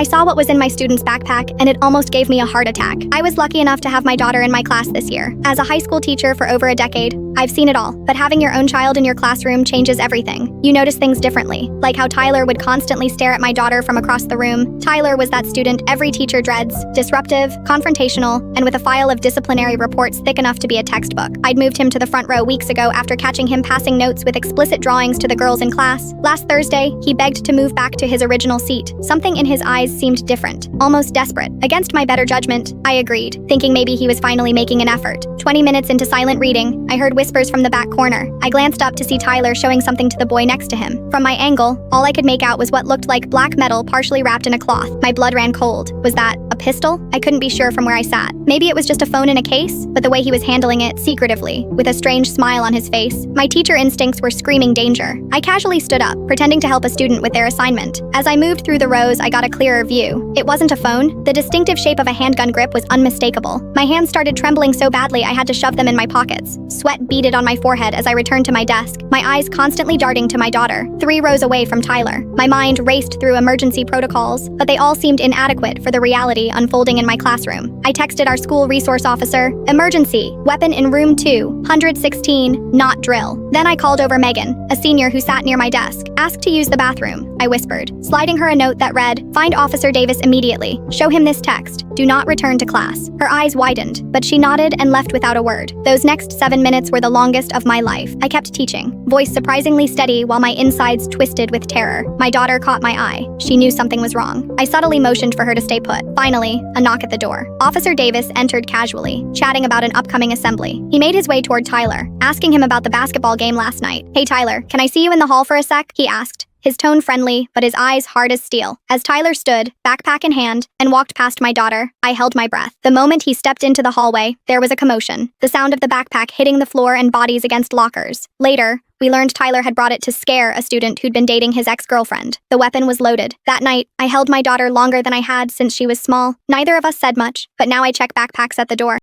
I saw what was in my student's backpack, and it almost gave me a heart attack. I was lucky enough to have my daughter in my class this year. As a high school teacher for over a decade, I've seen it all, but having your own child in your classroom changes everything. You notice things differently, like how Tyler would constantly stare at my daughter from across the room. Tyler was that student every teacher dreads, disruptive, confrontational, and with a file of disciplinary reports thick enough to be a textbook. I'd moved him to the front row weeks ago after catching him passing notes with explicit drawings to the girls in class. Last Thursday, he begged to move back to his original seat. Something in his eyes seemed different, almost desperate. Against my better judgment, I agreed, thinking maybe he was finally making an effort. 20 minutes into silent reading, I heard whispers from the back corner. I glanced up to see Tyler showing something to the boy next to him. From my angle, all I could make out was what looked like black metal partially wrapped in a cloth. My blood ran cold. Was that a pistol? I couldn't be sure from where I sat. Maybe it was just a phone in a case, but the way he was handling it secretively, with a strange smile on his face, my teacher instincts were screaming danger. I casually stood up, pretending to help a student with their assignment. As I moved through the rows, I got a clearer view. It wasn't a phone. The distinctive shape of a handgun grip was unmistakable. My hands started trembling so badly I had to shove them in my pockets. Sweat beaded on my forehead as I returned to my desk, my eyes constantly darting to my daughter, 3 rows away from Tyler. My mind raced through emergency protocols, but they all seemed inadequate for the reality unfolding in my classroom. I texted our school resource officer, "Emergency, weapon in room 216, not drill." Then I called over Megan, a senior who sat near my desk. "Ask to use the bathroom," I whispered, sliding her a note that read, "Find Officer Davis immediately. Show him this text. Do not return to class." Her eyes widened, but she nodded and left without a word. Those next 7 minutes were the longest of my life. I kept teaching, voice surprisingly steady while my insides twisted with terror. My daughter caught my eye. She knew something was wrong. I subtly motioned for her to stay put. Finally, a knock at the door. Officer Davis entered casually, chatting about an upcoming assembly. He made his way toward Tyler, asking him about the basketball game last night. "Hey Tyler, can I see you in the hall for a sec?" he asked, his tone friendly, but his eyes hard as steel. As Tyler stood, backpack in hand, and walked past my daughter, I held my breath. The moment he stepped into the hallway, there was a commotion, the sound of the backpack hitting the floor and bodies against lockers. Later, we learned Tyler had brought it to scare a student who'd been dating his ex-girlfriend. The weapon was loaded. That night, I held my daughter longer than I had since she was small. Neither of us said much, but now I check backpacks at the door.